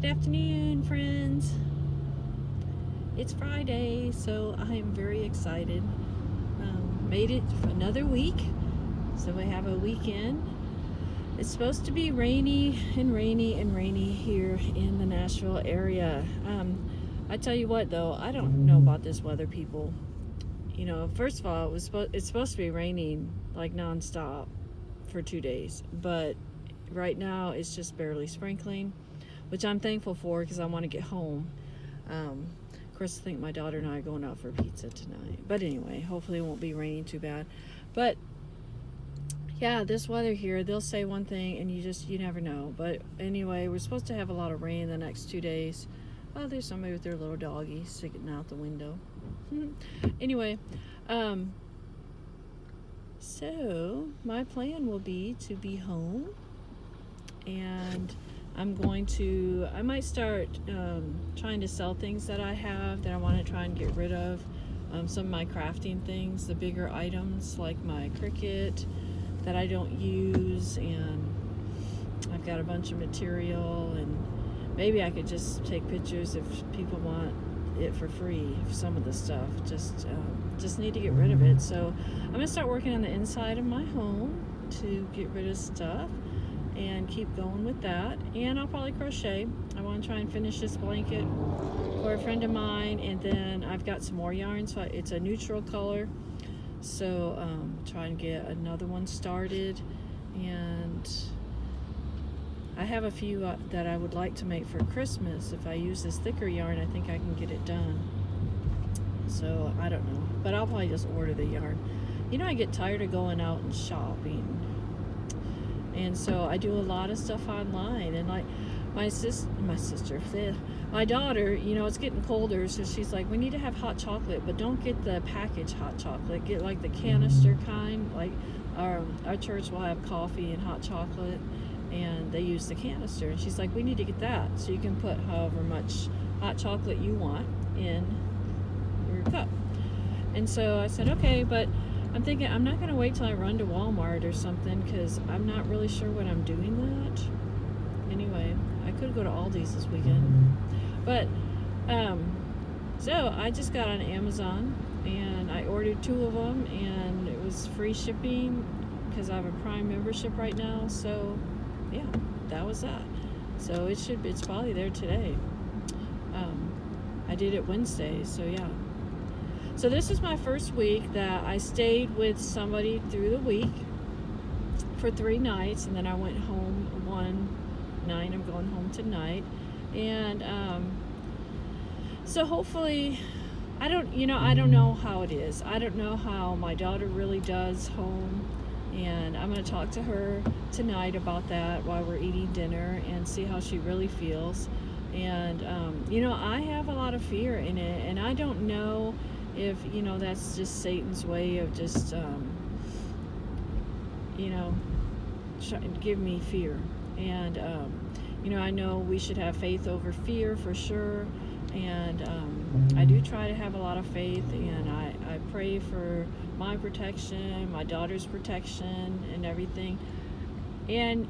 Good afternoon, friends. It's Friday, so I am very excited. Made it for another week, so we have a weekend. It's supposed to be rainy and rainy and rainy here in the Nashville area. I tell you what, though, I don't know about this weather, people. You know, first of all, it's supposed to be raining like nonstop for 2 days, but right now it's just barely sprinkling, which I'm thankful for because I want to get home. Of course, I think my daughter and I are going out for pizza tonight. But anyway, hopefully it won't be raining too bad. But yeah, this weather here, they'll say one thing and you never know. But anyway, we're supposed to have a lot of rain the next 2 days. Oh, there's somebody with their little doggy sticking out the window. Anyway, so my plan will be to be home, and I might start trying to sell things that I have that I want to try and get rid of. Some of my crafting things, the bigger items like my Cricut that I don't use, and I've got a bunch of material, and maybe I could just take pictures if people want it for free, some of the stuff. Just need to get rid of it. So I'm going to start working on the inside of my home to get rid of stuff and keep going with that. And I'll probably crochet. I want to try and finish this blanket for a friend of mine, and then I've got some more yarn, so it's a neutral color, so try and get another one started. And I have a few that I would like to make for Christmas. If I use this thicker yarn, I think I can get it done. So I don't know, but I'll probably just order the yarn. You know, I get tired of going out and shopping, and so I do a lot of stuff online. And like my daughter, you know, it's getting colder, so she's like, we need to have hot chocolate, but don't get the packaged hot chocolate. Get like the canister kind. Like our church will have coffee and hot chocolate, and they use the canister. And she's like, we need to get that, so you can put however much hot chocolate you want in your cup. And so I said, okay, but I'm thinking I'm not going to wait till I run to Walmart or something, because I'm not really sure when I'm doing that. Anyway, I could go to Aldi's this weekend. But, so I just got on Amazon, and I ordered 2 of them, and it was free shipping because I have a Prime membership right now. So, yeah, that was that. So it's probably there today. I did it Wednesday, so yeah. So this is my first week that I stayed with somebody through the week for 3 nights, and then I went home one night. I'm going home tonight. And so hopefully, I don't know how it is. I don't know how my daughter really does home, and I'm going to talk to her tonight about that while we're eating dinner and see how she really feels. And I have a lot of fear in it, and I don't know if that's just Satan's way of just give me fear. And I know we should have faith over fear for sure, and I do try to have a lot of faith, and I pray for my protection, my daughter's protection, and everything. And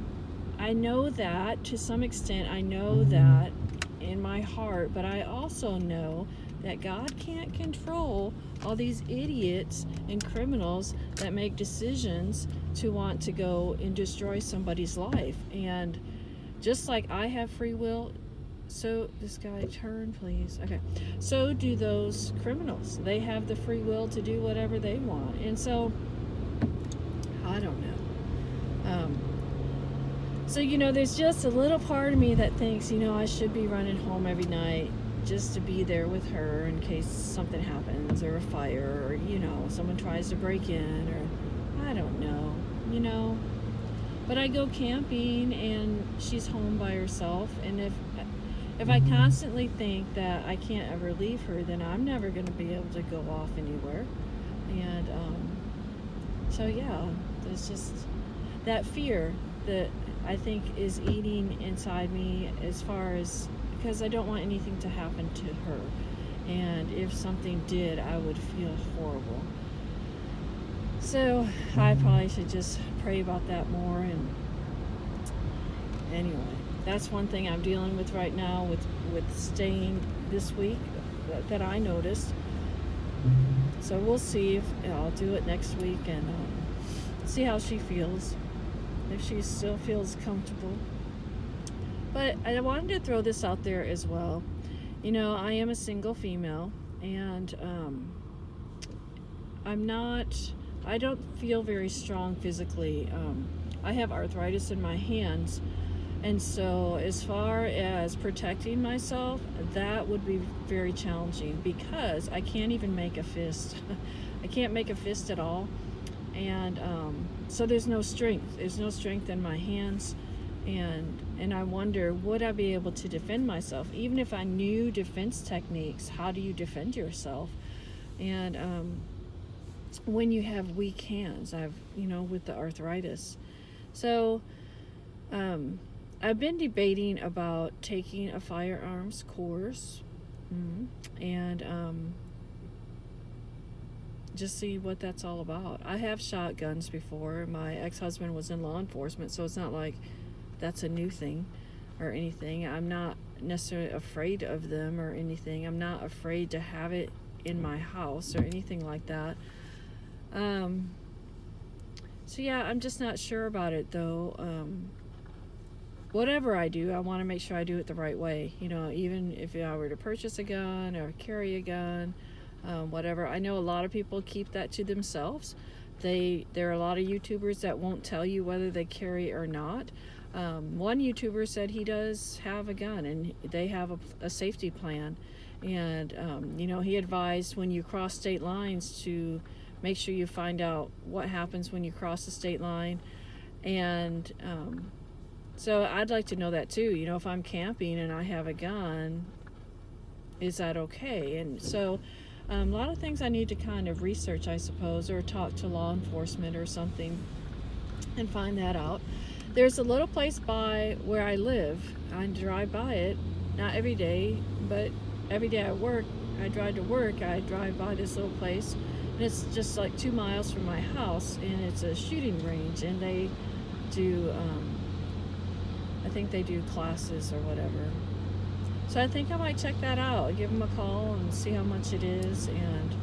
I know that to some extent, I know that in my heart, but I also know that God can't control all these idiots and criminals that make decisions to want to go and destroy somebody's life. And just like I have free will, so this guy, turn please. Okay. So do those criminals. They have the free will to do whatever they want. And so, I don't know. So, there's just a little part of me that thinks, I should be running home every night just to be there with her in case something happens, or a fire, or, someone tries to break in, or I don't know, But I go camping, and she's home by herself, and if I constantly think that I can't ever leave her, then I'm never going to be able to go off anywhere. And so yeah, there's just that fear that I think is eating inside me, as far as, because I don't want anything to happen to her, and if something did, I would feel horrible. So I probably should just pray about that more. And anyway, that's one thing I'm dealing with right now with staying this week that I noticed. So we'll see if I'll do it next week and see how she feels, if she still feels comfortable. But I wanted to throw this out there as well. You know, I am a single female, and I don't feel very strong physically. I have arthritis in my hands, and so as far as protecting myself, that would be very challenging because I can't even make a fist. I can't make a fist at all. And so there's no strength. There's no strength in my hands. And I wonder, would I be able to defend myself? Even if I knew defense techniques, how do you defend yourself? And when you have weak hands, with the arthritis. So I've been debating about taking a firearms course and just see what that's all about. I have shot guns before. My ex-husband was in law enforcement, so it's not like that's a new thing or anything. I'm not necessarily afraid of them or anything. I'm not afraid to have it in my house or anything like that. So yeah, I'm just not sure about it though. Whatever I do, I want to make sure I do it the right way. Even if I were to purchase a gun or carry a gun, whatever. I know a lot of people keep that to themselves. There are a lot of YouTubers that won't tell you whether they carry or not. One YouTuber said he does have a gun and they have a safety plan. And, he advised when you cross state lines to make sure you find out what happens when you cross the state line. And so I'd like to know that too. If I'm camping and I have a gun, is that okay? And so a lot of things I need to kind of research, I suppose, or talk to law enforcement or something and find that out. There's a little place by where I live. I drive by it, not every day, but every day I drive to work, I drive by this little place. And it's just like 2 miles from my house, and it's a shooting range, and they do, I think they do classes or whatever. So I think I might check that out, give them a call and see how much it is. And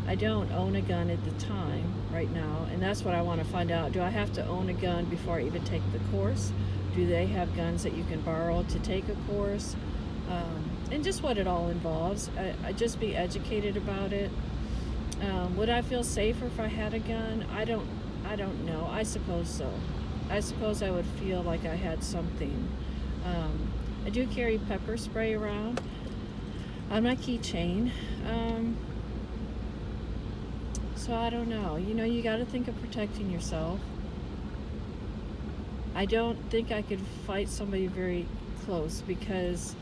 I don't own a gun at the time right now, and that's what I want to find out. Do I have to own a gun before I even take the course? Do they have guns that you can borrow to take a course? And just what it all involves. I just be educated about it. Would I feel safer if I had a gun? I don't know. I suppose so. I suppose I would feel like I had something. I do carry pepper spray around on my keychain. So I don't know. You got to think of protecting yourself. I don't think I could fight somebody very close because,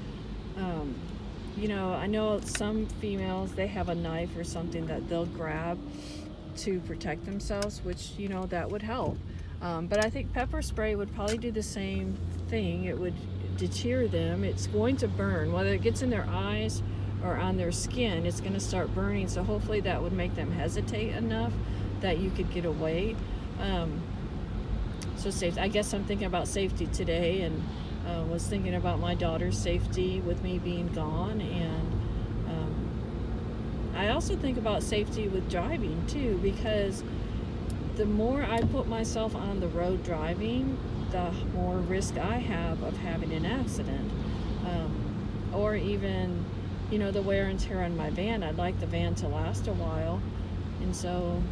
I know some females, they have a knife or something that they'll grab to protect themselves, which, that would help. But I think pepper spray would probably do the same thing. It would deter them. It's going to burn. Whether it gets in their eyes or on their skin, it's going to start burning. So hopefully that would make them hesitate enough that you could get away. So safety. I guess I'm thinking about safety today, and was thinking about my daughter's safety with me being gone. And I also think about safety with driving too, because the more I put myself on the road driving, the more risk I have of having an accident. Or even, the wear and tear on my van. I'd like the van to last a while. And so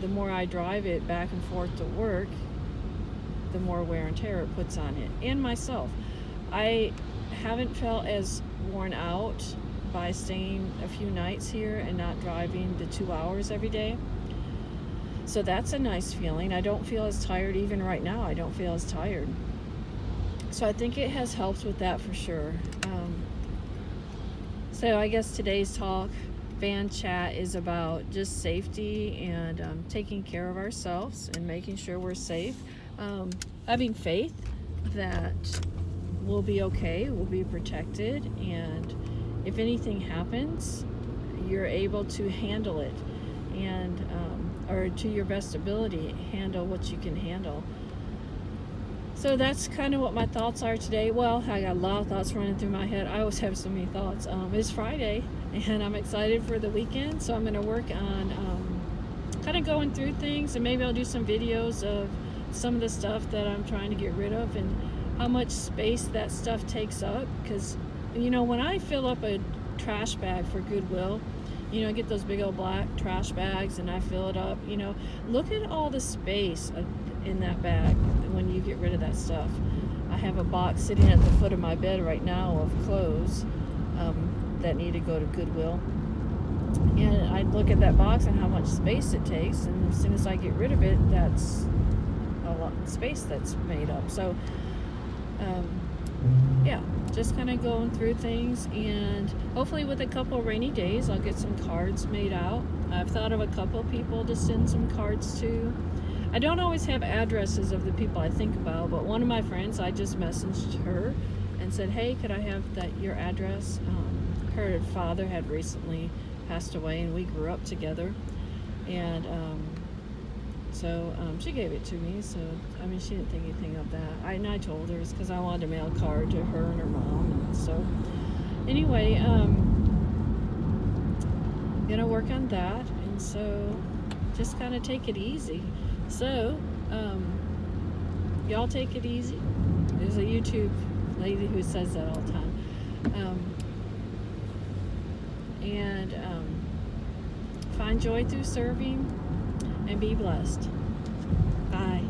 the more I drive it back and forth to work, the more wear and tear it puts on it. And myself. I haven't felt as worn out by staying a few nights here and not driving the 2 hours every day. So that's a nice feeling. I don't feel as tired. Even right now, I don't feel as tired. So I think it has helped with that for sure. So I guess today's talk, van chat, is about just safety and taking care of ourselves and making sure we're safe. Having faith that we'll be okay, we'll be protected, and if anything happens, you're able to handle it, and or to your best ability, handle what you can handle. So that's kind of what my thoughts are today. Well, I got a lot of thoughts running through my head. I always have so many thoughts. It's Friday, and I'm excited for the weekend, so I'm going to work on kind of going through things, and maybe I'll do some videos of some of the stuff that I'm trying to get rid of and how much space that stuff takes up. Because, you know, when I fill up a trash bag for Goodwill, you know, I get those big old black trash bags and I fill it up, you know, look at all the space in that bag when you get rid of that stuff. I have a box sitting at the foot of my bed right now of clothes that need to go to Goodwill. And I look at that box and how much space it takes, and as soon as I get rid of it, that's a lot of space that's made up. So yeah, just kind of going through things, and hopefully with a couple rainy days I'll get some cards made out. I've thought of a couple people to send some cards to. I don't always have addresses of the people I think about, but one of my friends, I just messaged her and said, hey, could I have your address? Her father had recently passed away, and we grew up together, and so she gave it to me. So I mean, she didn't think anything of that. I told her it's because I wanted to mail a card to her and her mom. And so anyway, gonna work on that, and so just kind of take it easy. So y'all take it easy. There's a YouTube lady who says that all the time. And find joy through serving, and be blessed. Bye.